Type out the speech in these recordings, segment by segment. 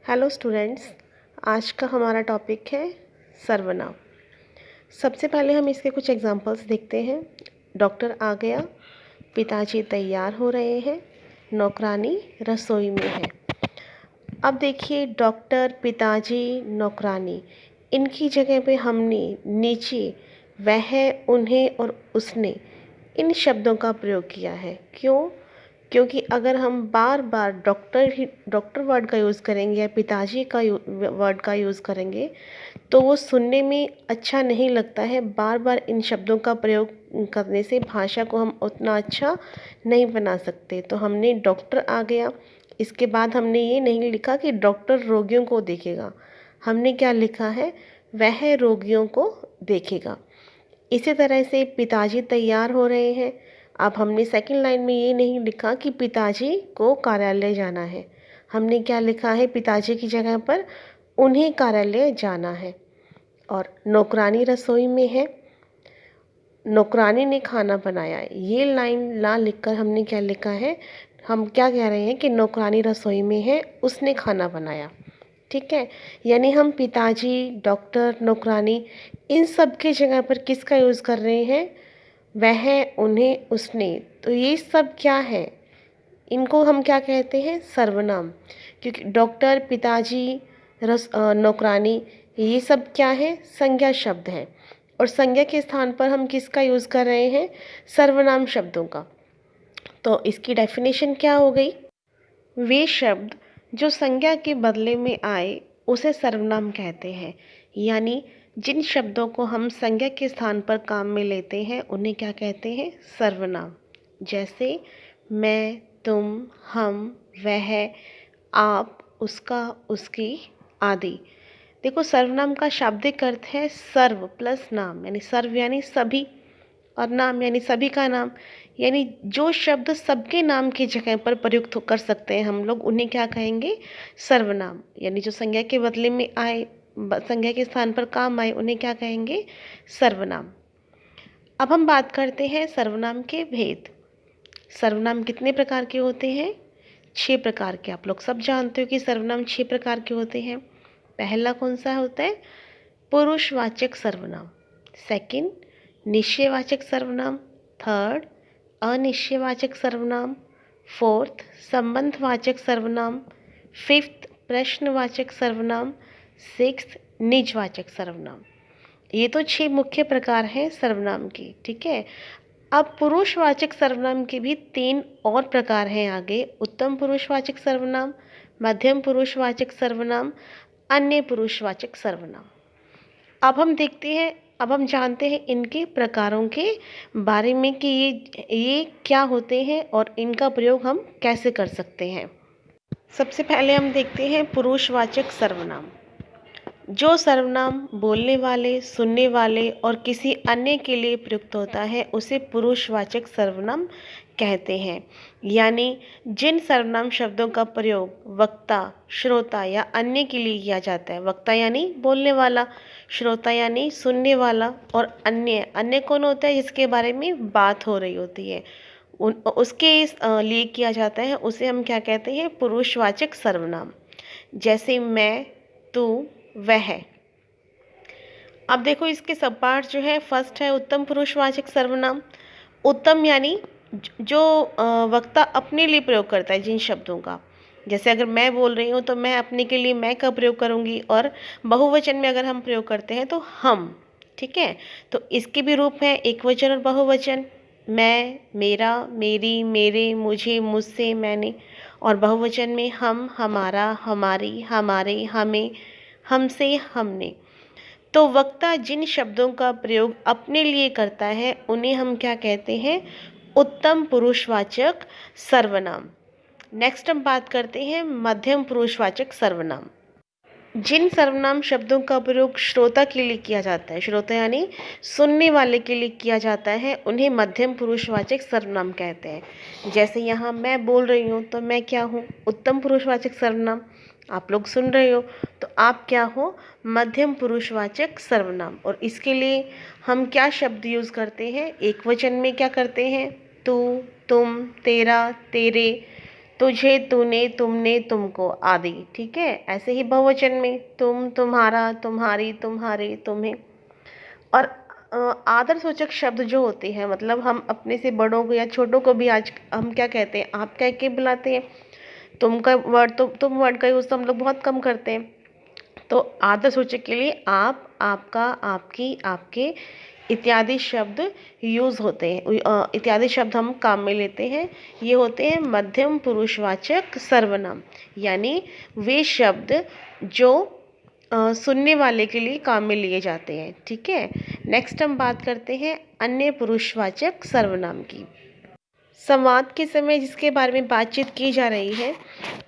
Hello students, आज का हमारा टॉपिक है सर्वनाम। सबसे पहले हम इसके कुछ एग्जांपल्स देखते हैं। डॉक्टर आ गया, पिताजी तैयार हो रहे हैं, नौकरानी रसोई में है। अब देखिए, डॉक्टर, पिताजी, नौकरानी, इनकी जगह पे हमने नीचे वह, उन्हें और उसने इन शब्दों का प्रयोग किया है। क्यों? क्योंकि अगर हम बार बार डॉक्टर वर्ड का यूज़ करेंगे या पिताजी का वर्ड का यूज़ करेंगे तो वो सुनने में अच्छा नहीं लगता है। बार बार इन शब्दों का प्रयोग करने से भाषा को हम उतना अच्छा नहीं बना सकते। तो हमने डॉक्टर आ गया, इसके बाद हमने ये नहीं लिखा कि डॉक्टर रोगियों को देखेगा, हमने क्या लिखा है, वह रोगियों को देखेगा। इसी तरह से पिताजी तैयार हो रहे हैं। अब हमने सेकंड लाइन में ये नहीं लिखा कि पिताजी को कार्यालय जाना है, हमने क्या लिखा है, पिताजी की जगह पर उन्हें कार्यालय जाना है। और नौकरानी रसोई में है, नौकरानी ने खाना बनाया, ये लाइन ना लिखकर हमने क्या लिखा है, हम क्या कह रहे हैं कि नौकरानी रसोई में है, उसने खाना बनाया। ठीक है, यानी हम पिताजी, डॉक्टर, नौकरानी, इन सब की जगह पर किसका यूज़ कर रहे हैं, वह, उन्हें, उसने। तो ये सब क्या है, इनको हम क्या कहते हैं, सर्वनाम। क्योंकि डॉक्टर, पिताजी, नौकरानी, ये सब क्या है, संज्ञा शब्द है। और संज्ञा के स्थान पर हम किसका यूज़ कर रहे हैं, सर्वनाम शब्दों का। तो इसकी डेफिनेशन क्या हो गई, वे शब्द जो संज्ञा के बदले में आए उसे सर्वनाम कहते हैं। यानी जिन शब्दों को हम संज्ञा के स्थान पर काम में लेते हैं उन्हें क्या कहते हैं, सर्वनाम। जैसे मैं, तुम, हम, वह, आप, उसका, उसकी आदि। देखो, सर्वनाम का शाब्दिक अर्थ है सर्व प्लस नाम, यानी सर्व यानी सभी और नाम यानी सभी का नाम। यानी जो शब्द सबके नाम की जगह पर प्रयुक्त कर सकते हैं हम लोग, उन्हें क्या कहेंगे, सर्वनाम। यानी जो संज्ञा के बदले में आए, संज्ञा के स्थान पर काम आए, उन्हें क्या कहेंगे, सर्वनाम। अब हम बात करते हैं सर्वनाम के भेद। सर्वनाम कितने प्रकार के होते हैं, 6 प्रकार के। आप लोग सब जानते हो कि सर्वनाम 6 प्रकार के होते हैं। पहला कौन सा होता है, पुरुषवाचक सर्वनाम। सेकंड, निश्चयवाचक सर्वनाम। थर्ड, अनिश्चयवाचक सर्वनाम। फोर्थ, संबंधवाचक सर्वनाम। फिफ्थ, प्रश्नवाचक सर्वनाम। सिक्स्थ, निजवाचक सर्वनाम। ये तो 6 मुख्य प्रकार हैं सर्वनाम के। ठीक है, अब पुरुषवाचक सर्वनाम के भी 3 और प्रकार हैं आगे। उत्तम पुरुषवाचक सर्वनाम, मध्यम पुरुषवाचक सर्वनाम, अन्य पुरुषवाचक सर्वनाम। अब हम जानते हैं इनके प्रकारों के बारे में कि ये क्या होते हैं और इनका प्रयोग हम कैसे कर सकते हैं। सबसे पहले हम देखते हैं पुरुषवाचक सर्वनाम। जो सर्वनाम बोलने वाले, सुनने वाले और किसी अन्य के लिए प्रयुक्त होता है उसे पुरुषवाचक सर्वनाम कहते हैं। यानी जिन सर्वनाम शब्दों का प्रयोग वक्ता, श्रोता या अन्य के लिए किया जाता है, वक्ता यानी बोलने वाला, श्रोता यानी सुनने वाला, और अन्य कौन होता है, जिसके बारे में बात हो रही होती है, उसके लिए किया जाता है, उसे हम क्या कहते हैं, पुरुषवाचक सर्वनाम। जैसे मैं, तू, वह। अब देखो, इसके सब पार्ट जो है, फर्स्ट है उत्तम पुरुषवाचक सर्वनाम। उत्तम यानी जो वक्ता अपने लिए प्रयोग करता है जिन शब्दों का। जैसे अगर मैं बोल रही हूँ तो मैं अपने के लिए मैं का प्रयोग करूँगी, और बहुवचन में अगर हम प्रयोग करते हैं तो हम। ठीक है, तो इसके भी रूप हैं एकवचन और बहुवचन। मैं, मेरा, मेरी, मेरे, मुझे, मुझसे, मैंने। और बहुवचन में हम, हमारा, हमारी, हमारे, हमें, हमसे, हमने। तो वक्ता जिन शब्दों का प्रयोग अपने लिए करता है उन्हें हम क्या कहते हैं, उत्तम पुरुषवाचक सर्वनाम। नेक्स्ट हम बात करते हैं मध्यम पुरुषवाचक सर्वनाम। जिन सर्वनाम शब्दों का प्रयोग श्रोता के लिए किया जाता है, श्रोता यानी सुनने वाले के लिए किया जाता है, उन्हें मध्यम पुरुषवाचक सर्वनाम कहते हैं। जैसे यहाँ मैं बोल रही हूँ तो मैं क्या हूँ, उत्तम पुरुषवाचक सर्वनाम। आप लोग सुन रहे हो तो आप क्या हो, मध्यम पुरुषवाचक सर्वनाम। और इसके लिए हम क्या शब्द यूज़ करते हैं, एक वचन में क्या करते हैं, तू, तुम, तेरा, तेरे। तुझे, तूने, तुमने, तुमको आदि। ठीक है, ऐसे ही बहुवचन में तुम, तुम्हारा, तुम्हारी, तुम्हारे, तुम्हें। और आदरसूचक शब्द जो होते हैं, मतलब हम अपने से बड़ों को या छोटों को भी आज हम क्या कहते हैं, आप कह के बुलाते हैं। तुम का वर्ड, तुम वर्ड का यूज़ तो हम लोग बहुत कम करते हैं। तो आदरसूचक के लिए आप, आपका, आपकी, आपके इत्यादि शब्द यूज़ होते हैं। इत्यादि शब्द हम काम में लेते हैं। ये होते हैं मध्यम पुरुषवाचक सर्वनाम, यानी वे शब्द जो सुनने वाले के लिए काम में लिए जाते हैं। ठीक है, नेक्स्ट हम बात करते हैं अन्य पुरुषवाचक सर्वनाम की। संवाद के समय जिसके बारे में बातचीत की जा रही है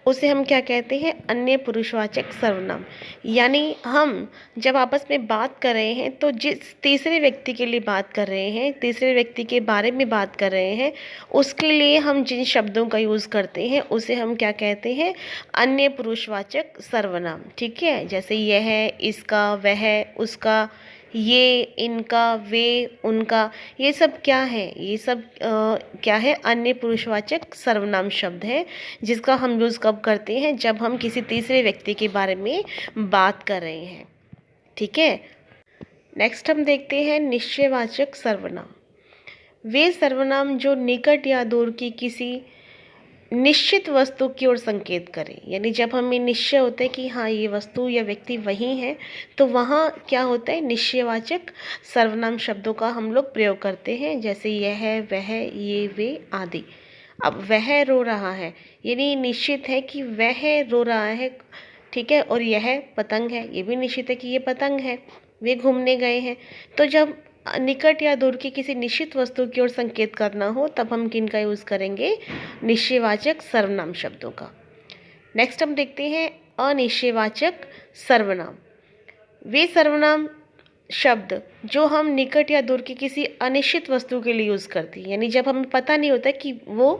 उसे हम क्या कहते हैं, अन्य पुरुषवाचक सर्वनाम। यानी हम जब आपस में बात कर रहे हैं तो जिस तीसरे व्यक्ति के लिए बात कर रहे हैं, तीसरे व्यक्ति के बारे में बात कर रहे हैं, उसके लिए हम जिन शब्दों का यूज़ करते हैं उसे हम क्या कहते हैं, अन्य पुरुषवाचक सर्वनाम। ठीक है, जैसे यह, इसका, वह, उसका, ये, इनका, वे, उनका, ये सब क्या है, ये सब क्या है, अन्य पुरुषवाचक सर्वनाम शब्द है, जिसका हम यूज़ कब करते हैं, जब हम किसी तीसरे व्यक्ति के बारे में बात कर रहे हैं। ठीक है, नेक्स्ट हम देखते हैं निश्चयवाचक सर्वनाम। वे सर्वनाम जो निकट या दूर की किसी निश्चित वस्तु की ओर संकेत करें। यानी जब हमें निश्चय होता है कि हाँ ये वस्तु या व्यक्ति वही है, तो वहाँ क्या होता है, निश्चयवाचक सर्वनाम शब्दों का हम लोग प्रयोग करते हैं, जैसे यह, वह, ये, वे आदि। अब वह रो रहा है, यानी निश्चित है कि वह रो रहा है। ठीक है, और यह पतंग है, ये भी निश्चित है कि ये पतंग है। वे घूमने गए हैं। तो जब निकट या दूर की किसी निश्चित वस्तु की ओर संकेत करना हो तब हम किन का यूज़ करेंगे, निश्चयवाचक सर्वनाम शब्दों का। नेक्स्ट हम देखते हैं अनिश्चयवाचक सर्वनाम। वे सर्वनाम शब्द जो हम निकट या दूर की किसी अनिश्चित वस्तु के लिए यूज़ करते हैं, यानी जब हमें पता नहीं होता कि वो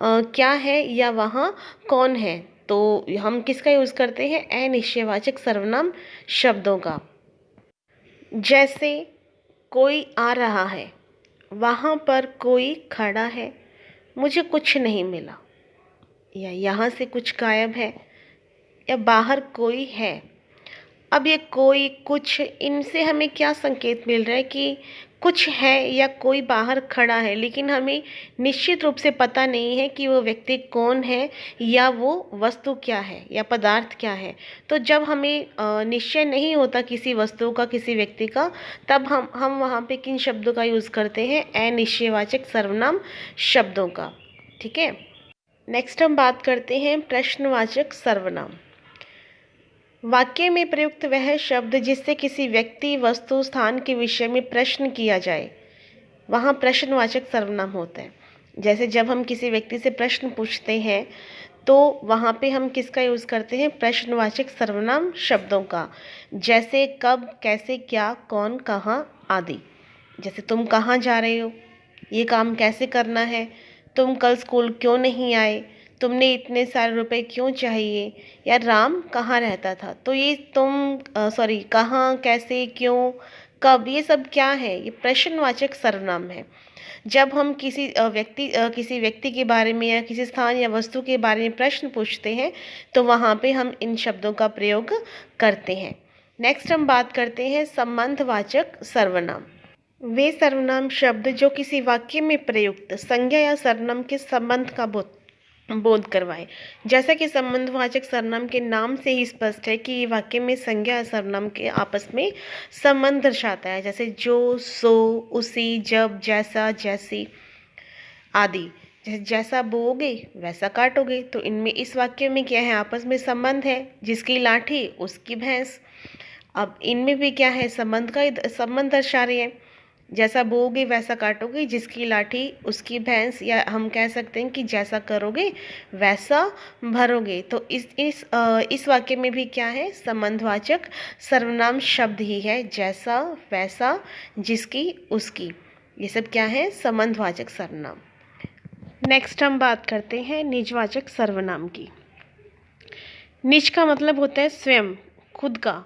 क्या है या वहाँ कौन है, तो हम किसका यूज़ करते हैं, अनिश्चयवाचक सर्वनाम शब्दों का। जैसे कोई आ रहा है, वहाँ पर कोई खड़ा है, मुझे कुछ नहीं मिला, या यहाँ से कुछ गायब है, या बाहर कोई है। अब ये कोई, कुछ, इनसे हमें क्या संकेत मिल रहा है कि कुछ है या कोई बाहर खड़ा है, लेकिन हमें निश्चित रूप से पता नहीं है कि वो व्यक्ति कौन है या वो वस्तु क्या है या पदार्थ क्या है। तो जब हमें निश्चय नहीं होता किसी वस्तु का, किसी व्यक्ति का, तब हम वहाँ पे किन शब्दों का यूज़ करते हैं, अनिश्चयवाचक सर्वनाम शब्दों का। ठीक है, नेक्स्ट हम बात करते हैं प्रश्नवाचक सर्वनाम। वाक्य में प्रयुक्त वह शब्द जिससे किसी व्यक्ति, वस्तु, स्थान के विषय में प्रश्न किया जाए, वहाँ प्रश्नवाचक सर्वनाम होता है। जैसे जब हम किसी व्यक्ति से प्रश्न पूछते हैं तो वहाँ पे हम किसका यूज़ करते हैं, प्रश्नवाचक सर्वनाम शब्दों का। जैसे कब, कैसे, क्या, कौन, कहाँ आदि। जैसे तुम कहाँ जा रहे हो, ये काम कैसे करना है, तुम कल स्कूल क्यों नहीं आए, तुमने इतने सारे रुपए क्यों चाहिए, या राम कहाँ रहता था। तो ये कहाँ, कैसे, क्यों, कब, ये सब क्या है, ये प्रश्नवाचक सर्वनाम है। जब हम किसी व्यक्ति के बारे में या किसी स्थान या वस्तु के बारे में प्रश्न पूछते हैं तो वहाँ पे हम इन शब्दों का प्रयोग करते हैं। नेक्स्ट हम बात करते हैं संबंधवाचक सर्वनाम। वे सर्वनाम शब्द जो किसी वाक्य में प्रयुक्त संज्ञा या सर्वनाम के संबंध का बोध करवाए। जैसा कि संबंधवाचक सर्वनाम के नाम से ही स्पष्ट है कि ये वाक्य में संज्ञा या सर्वनाम के आपस में संबंध दर्शाता है। जैसे जो, सो, उसी, जब, जैसा, जैसी आदि। जैसे जैसा बोओगे वैसा काटोगे, तो इनमें इस वाक्य में क्या है, आपस में संबंध है। जिसकी लाठी उसकी भैंस। अब इनमें भी क्या है, संबंध दर्शा रही है। जैसा बोओगे वैसा काटोगे, जिसकी लाठी उसकी भैंस, या हम कह सकते हैं कि जैसा करोगे वैसा भरोगे। तो इस वाक्य में भी क्या है, संबंधवाचक सर्वनाम शब्द ही है। जैसा, वैसा, जिसकी, उसकी, ये सब क्या है, संबंधवाचक सर्वनाम। नेक्स्ट हम बात करते हैं निजवाचक सर्वनाम की। निज का मतलब होता है स्वयं, खुद का।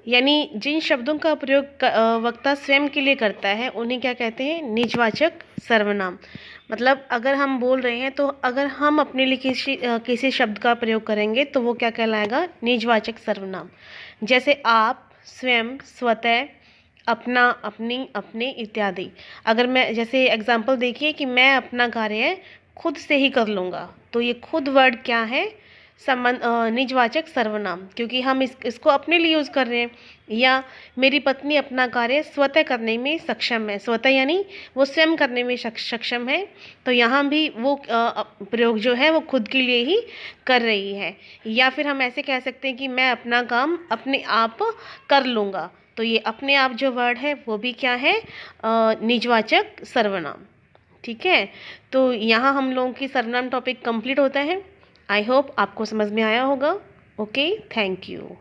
यानी जिन शब्दों का प्रयोग वक्ता स्वयं के लिए करता है उन्हें क्या कहते हैं, निजवाचक सर्वनाम। मतलब अगर हम बोल रहे हैं तो अगर हम अपने लिए किसी शब्द का प्रयोग करेंगे तो वो क्या कहलाएगा, निजवाचक सर्वनाम। जैसे आप, स्वयं, स्वतः, अपना, अपनी, अपने इत्यादि। अगर मैं जैसे एग्जाम्पल देखिए कि मैं अपना कार्य खुद से ही कर लूँगा, तो ये खुद वर्ड क्या है, निजवाचक सर्वनाम, क्योंकि हम इसको अपने लिए यूज़ कर रहे हैं। या मेरी पत्नी अपना कार्य स्वतः करने में सक्षम है, स्वतः यानी वो स्वयं करने में सक्षम है, तो यहाँ भी वो प्रयोग जो है वो खुद के लिए ही कर रही है। या फिर हम ऐसे कह सकते हैं कि मैं अपना काम अपने आप कर लूँगा, तो ये अपने आप जो वर्ड है वो भी क्या है, निजवाचक सर्वनाम। ठीक है, तो यहाँ हम लोगों की सर्वनाम टॉपिक कंप्लीट होता है। आई होप आपको समझ में आया होगा। Okay, thank you.